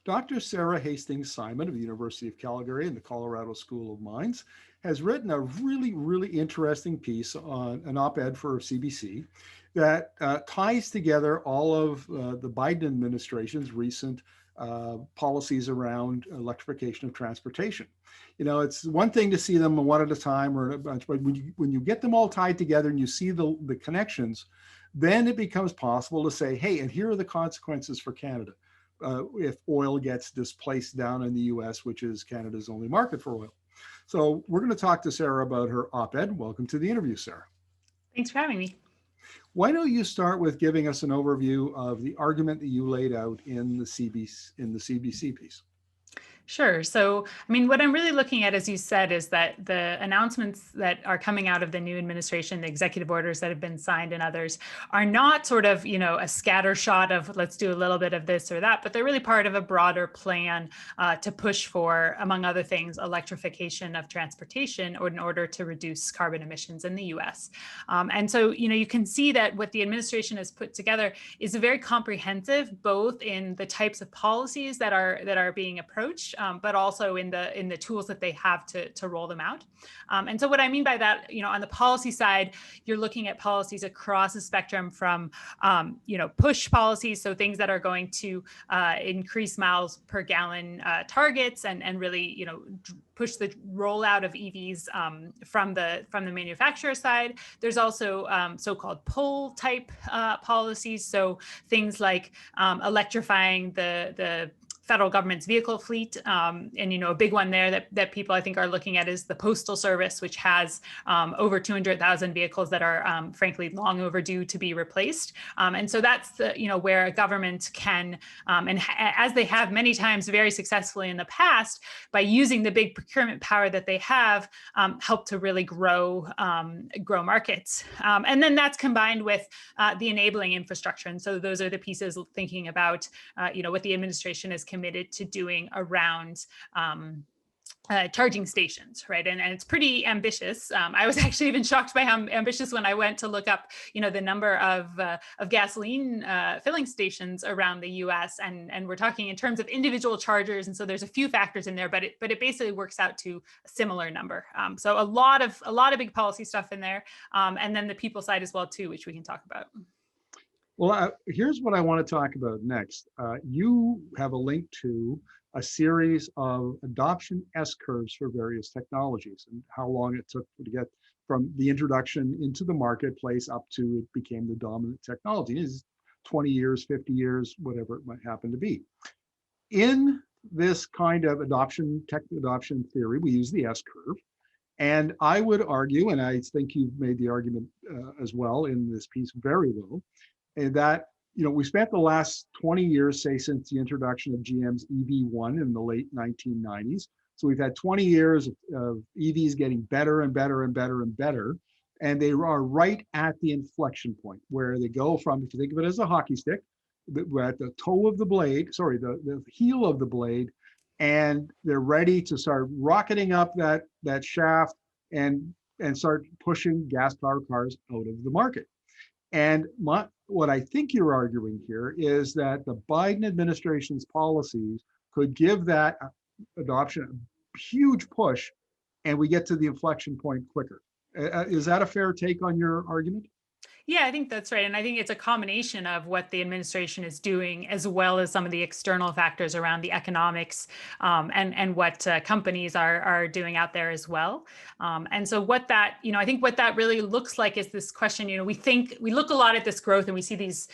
Dr. Sara Hastings-Simon of the University of Calgary and the Colorado School of Mines has written a really interesting piece on an op-ed for CBC that ties together all of the Biden administration's recent policies around electrification of transportation. You know, it's one thing to see them one at a time or a bunch, but when you get them all tied together and you see the connections, then it becomes possible to say, hey, and here are the consequences for Canada. If oil gets displaced down in the US, which is Canada's only market for oil. So we're going to talk to Sara about her op-ed. Welcome to the interview, Sara. Thanks for having me. Why don't you start with giving us an overview of the argument that you laid out in the CBC piece? Sure. So, I mean, what I'm really looking at, as you said, is that the announcements that are coming out of the new administration, the executive orders that have been signed and others, are not sort of, a scatter shot of let's do a little bit of this or that, but they're really part of a broader plan to push for, among other things, electrification of transportation in order to reduce carbon emissions in the US. And so, you can see that what the administration has put together is a very comprehensive, both in the types of policies that are being approached, but also in the tools that they have to roll them out. And so what I mean by that, on the policy side, you're looking at policies across the spectrum from, push policies, so things that are going to increase miles per gallon targets and really, push the rollout of EVs from the manufacturer side. There's also so-called pull type policies, so things like electrifying the federal government's vehicle fleet. And, a big one there that people I think are looking at is the Postal Service, which has over 200,000 vehicles that are frankly long overdue to be replaced. And so that's where a government can, and as they have many times very successfully in the past, by using the big procurement power that they have, help to really grow markets. And then that's combined with the enabling infrastructure. And so those are the pieces thinking about, what the administration is committed to doing around charging stations, right? And it's pretty ambitious. I was actually even shocked by how ambitious when I went to look up, the number of gasoline filling stations around the U.S. And we're talking in terms of individual chargers. And so there's a few factors in there, but it basically works out to a similar number. So a lot of big policy stuff in there, and then the people side as well too, which we can talk about. Well, here's what I want to talk about next. You have a link to a series of adoption S-curves for various technologies and how long it took to get from the introduction into the marketplace up to it became the dominant technology. It is 20 years, 50 years, whatever it might happen to be. In this kind of tech adoption theory, we use the S-curve. And I would argue, and I think you've made the argument as well in this piece very well, that we spent the last 20 years, say, since the introduction of GM's EV1 in the late 1990s. So we've had 20 years of EVs getting better and better and better and better. And they are right at the inflection point where they go from, if you think of it as a hockey stick, we're at the toe of the blade, sorry, the heel of the blade, and they're ready to start rocketing up that shaft and start pushing gas-powered cars out of the market. And what I think you're arguing here is that the Biden administration's policies could give that adoption a huge push, and we get to the inflection point quicker. Is that a fair take on your argument? Yeah, I think that's right. And I think it's a combination of what the administration is doing, as well as some of the external factors around the economics and what companies are doing out there as well. And so what that, I think what that really looks like is this question, we look a lot at this growth and we see these,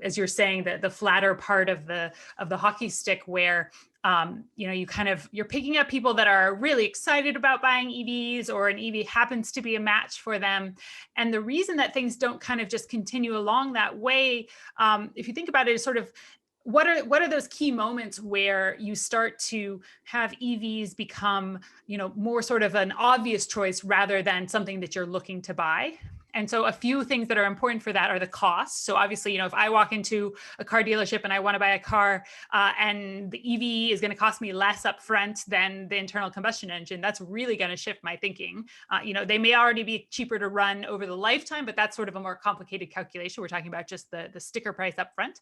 as you're saying, the flatter part of the hockey stick where you're picking up people that are really excited about buying EVs, or an EV happens to be a match for them. And the reason that things don't kind of just continue along that way, if you think about it, is sort of what are those key moments where you start to have EVs become, more sort of an obvious choice rather than something that you're looking to buy. And so a few things that are important for that are the costs. So obviously, you know, if I walk into a car dealership and I want to buy a car and the EV is going to cost me less upfront than the internal combustion engine, that's really going to shift my thinking. You know, they may already be cheaper to run over the lifetime, but that's sort of a more complicated calculation. We're talking about just the sticker price upfront.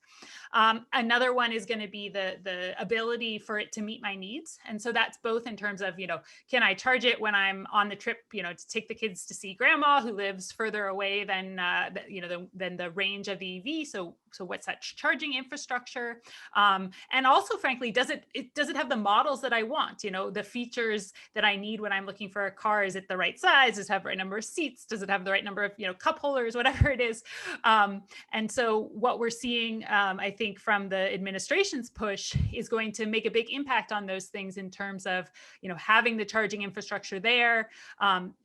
Another one is going to be the ability for it to meet my needs. And so that's both in terms of, you know, can I charge it when I'm on the trip, you know, to take the kids to see grandma who lives further away than, you know, than the range of the EV. So what's that charging infrastructure? And also, frankly, does it have the models that I want? You know, the features that I need when I'm looking for a car. Is it the right size? Does it have the right number of seats? Does it have the right number of, you know, cup holders, whatever it is? And so what we're seeing, I think, from the administration's push is going to make a big impact on those things in terms of, you know, having the charging infrastructure there,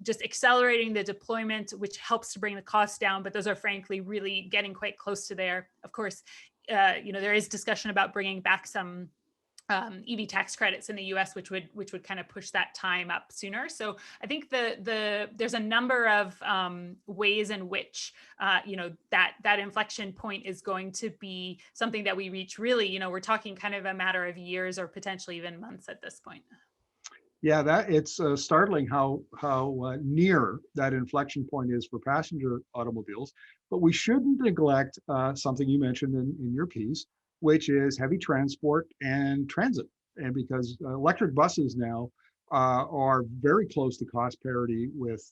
just accelerating the deployment, which helps to bring the costs down. But those are frankly really getting quite close to there. Of course, you know, there is discussion about bringing back some EV tax credits in the US, which would kind of push that time up sooner. So I think there's a number of ways in which you know, that inflection point is going to be something that we reach. Really, you know, we're talking kind of a matter of years or potentially even months at this point. Yeah, that it's startling how near that inflection point is for passenger automobiles. But we shouldn't neglect something you mentioned in your piece, which is heavy transport and transit. And because electric buses now are very close to cost parity with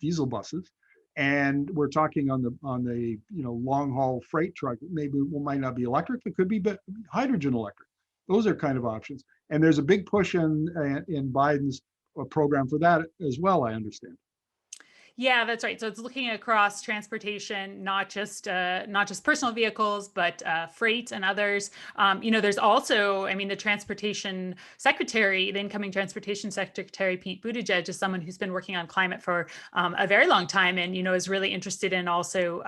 diesel buses, and we're talking on the you know, long haul freight truck, maybe might not be electric, it could be hydrogen electric. Those are kind of options. And there's a big push in Biden's program for that as well, I understand. Yeah, that's right. So it's looking across transportation, not just personal vehicles, but freight and others. You know, there's also, I mean, the transportation secretary, the incoming transportation secretary, Pete Buttigieg, is someone who's been working on climate for a very long time, and, you know, is really interested in also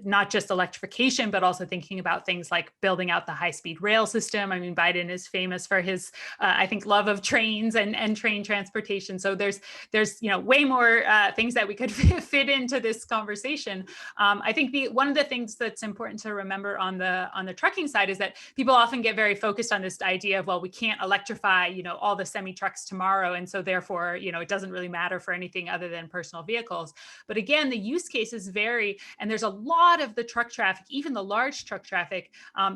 not just electrification, but also thinking about things like building out the high-speed rail system. I mean, Biden is famous for his, I think, love of trains and train transportation. So there's you know, way more things that we could fit into this conversation. I think one of the things that's important to remember on the trucking side is that people often get very focused on this idea of, well, we can't electrify, you know, all the semi trucks tomorrow, and so therefore, you know, it doesn't really matter for anything other than personal vehicles. But again, the use cases vary, and there's a lot of the truck traffic, even the large truck traffic,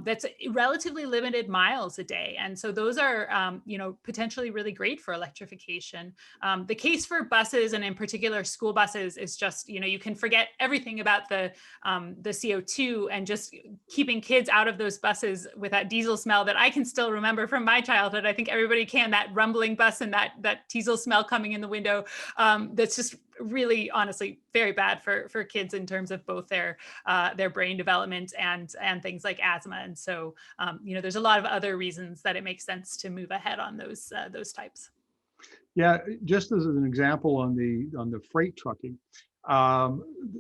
that's relatively limited miles a day, and so those are you know, potentially really great for electrification. The case for buses, and in particular school buses, is just, you know, you can forget everything about the CO2 and just keeping kids out of those buses with that diesel smell that I can still remember from my childhood. I think everybody can, that rumbling bus and that diesel smell coming in the window. That's just really, honestly, very bad for kids in terms of both their brain development and things like asthma. And so, you know, there's a lot of other reasons that it makes sense to move ahead on those types. Yeah, just as an example on the freight trucking,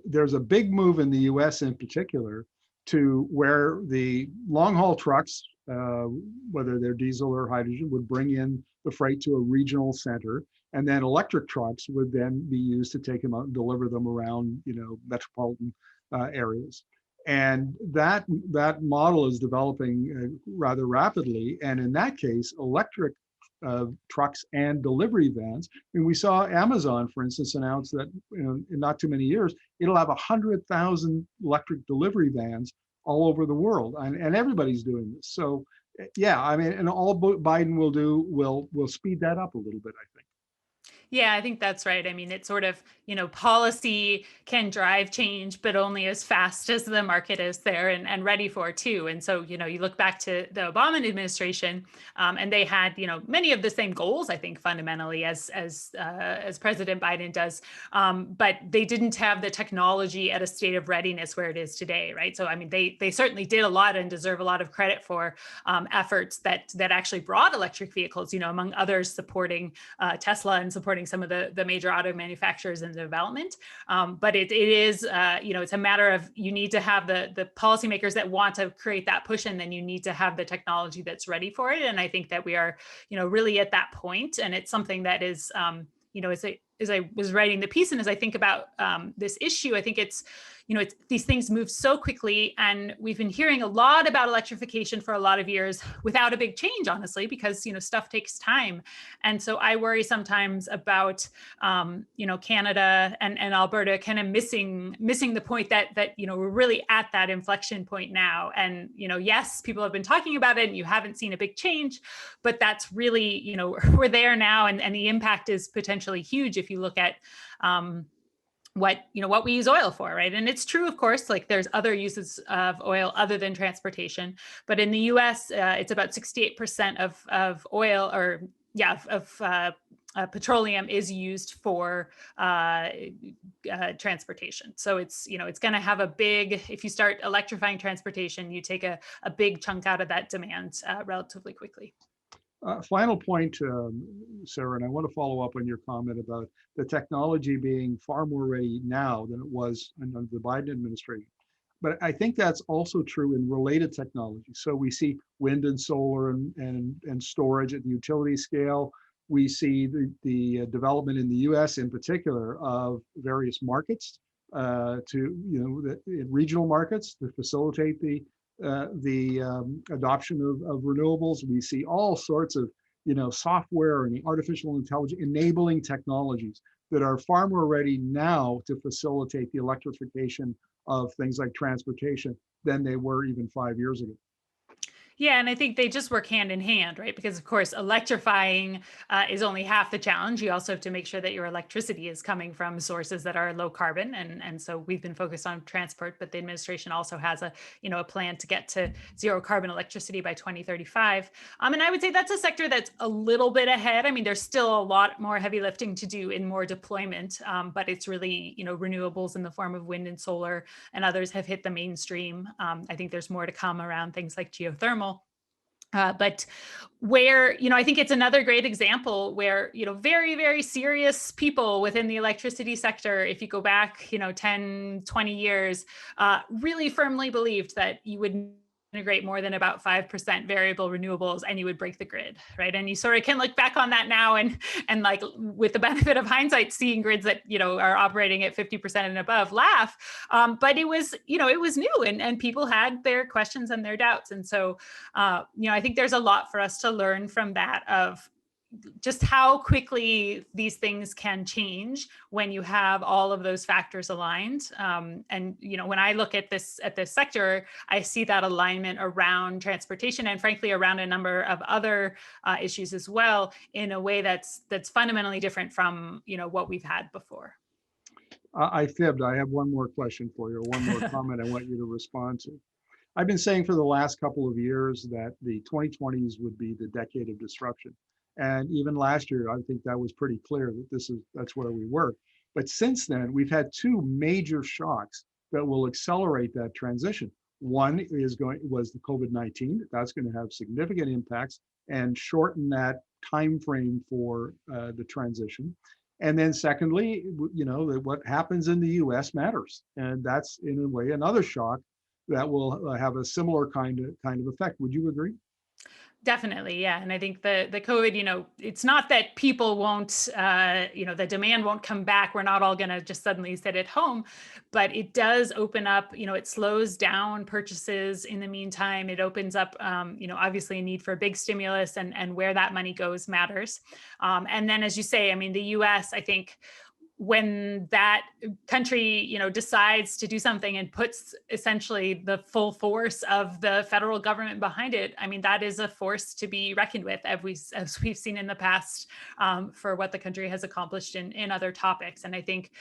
there's a big move in the U.S. in particular to where the long haul trucks, whether they're diesel or hydrogen, would bring in the freight to a regional center, and then electric trucks would then be used to take them out and deliver them around, you know, metropolitan areas. And that model is developing rather rapidly. And in that case, electric trucks and delivery vans. And we saw Amazon, for instance, announce that, you know, in not too many years, it'll have 100,000 electric delivery vans all over the world, and everybody's doing this. So, yeah, I mean, and all Biden will do will speed that up a little bit, I think. Yeah, I think that's right. I mean, it's sort of, you know, policy can drive change, but only as fast as the market is there and ready for too. And so, you know, you look back to the Obama administration, and they had, you know, many of the same goals, I think, fundamentally as President Biden does, but they didn't have the technology at a state of readiness where it is today, right? So, I mean, they certainly did a lot and deserve a lot of credit for efforts that actually brought electric vehicles, you know, among others, supporting Tesla and supporting some of the major auto manufacturers in development. But it is, you know, it's a matter of, you need to have the policymakers that want to create that push, and then you need to have the technology that's ready for it. And I think that we are, you know, really at that point. And it's something that is, you know, was writing the piece and as I think about this issue, I think these things move so quickly, and we've been hearing a lot about electrification for a lot of years without a big change, honestly, because stuff takes time. And so I worry sometimes about Canada and Alberta kind of missing the point that we're really at that inflection point now. And yes, people have been talking about it, and you haven't seen a big change, but that's really we're there now, and the impact is potentially huge if you look at what we use oil for, right? And it's true, of course, like there's other uses of oil other than transportation, but in the U.S., it's about 68% of oil, or petroleum is used for transportation. So it's going to have a big, if you start electrifying transportation, you take a big chunk out of that demand relatively quickly. Final point, Sarah, and I want to follow up on your comment about the technology being far more ready now than it was under the Biden administration. But I think that's also true in related technology. So we see wind and solar and storage at the utility scale. We see the development in the U.S. in particular of various markets regional markets to facilitate the adoption of renewables. We see all sorts of software and artificial intelligence enabling technologies that are far more ready now to facilitate the electrification of things like transportation than they were even 5 years ago. Yeah, and I think they just work hand in hand, right? Because of course, electrifying is only half the challenge. You also have to make sure that your electricity is coming from sources that are low carbon, and so we've been focused on transport, but the administration also has a plan to get to zero carbon electricity by 2035. And I would say that's a sector that's a little bit ahead. I mean, there's still a lot more heavy lifting to do in more deployment, but it's really renewables in the form of wind and solar and others have hit the mainstream. I think there's more to come around things like geothermal. But where, I think it's another great example where, very, very serious people within the electricity sector, if you go back, 10, 20 years, really firmly believed that you would integrate more than about 5% variable renewables and you would break the grid, right? And you sort of can look back on that now and like with the benefit of hindsight, seeing grids that, are operating at 50% and above, laugh. But it was new and people had their questions and their doubts. And so, I think there's a lot for us to learn from that of just how quickly these things can change when you have all of those factors aligned. And when I look at this sector, I see that alignment around transportation and frankly around a number of other issues as well in a way that's fundamentally different from what we've had before. I fibbed. I have one more question for you, or one more comment I want you to respond to. I've been saying for the last couple of years that the 2020s would be the decade of disruption. And even last year, I think that was pretty clear that that's where we were. But since then, we've had two major shocks that will accelerate that transition. One was the COVID-19. That's going to have significant impacts and shorten that time frame for the transition. And then secondly, what happens in the U.S. matters, and that's in a way another shock that will have a similar kind of effect. Would you agree? Definitely, yeah. And I think the COVID, it's not that people won't, the demand won't come back. We're not all going to just suddenly sit at home, but it does open up, it slows down purchases in the meantime. It opens up, obviously a need for a big stimulus and where that money goes matters. And then, as you say, I mean, the US, I think, when that country, decides to do something and puts essentially the full force of the federal government behind it, I mean, that is a force to be reckoned with, as we've seen in the past for what the country has accomplished in other topics. And I think,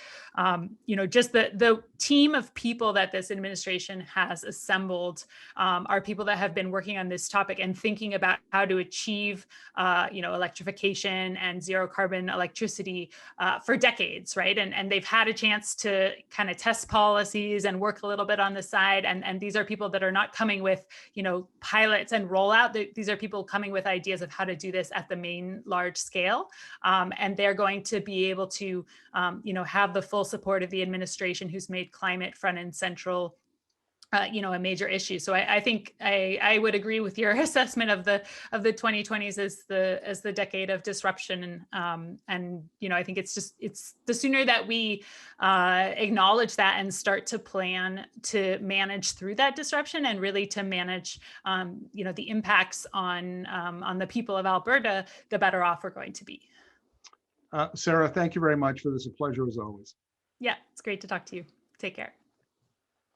just the team of people that this administration has assembled are people that have been working on this topic and thinking about how to achieve, electrification and zero carbon electricity for decades. Right. And they've had a chance to kind of test policies and work a little bit on the side. And these are people that are not coming with, pilots and rollout. These are people coming with ideas of how to do this at the main large scale. And they're going to be able to, have the full support of the administration, who's made climate front and central a major issue. So I think I would agree with your assessment of the 2020s as the decade of disruption, and I think it's the sooner that we acknowledge that and start to plan to manage through that disruption, and really to manage the impacts on the people of Alberta, the better off we're going to be. Sara, thank you very much for this. A pleasure as always. Yeah, it's great to talk to you. Take care.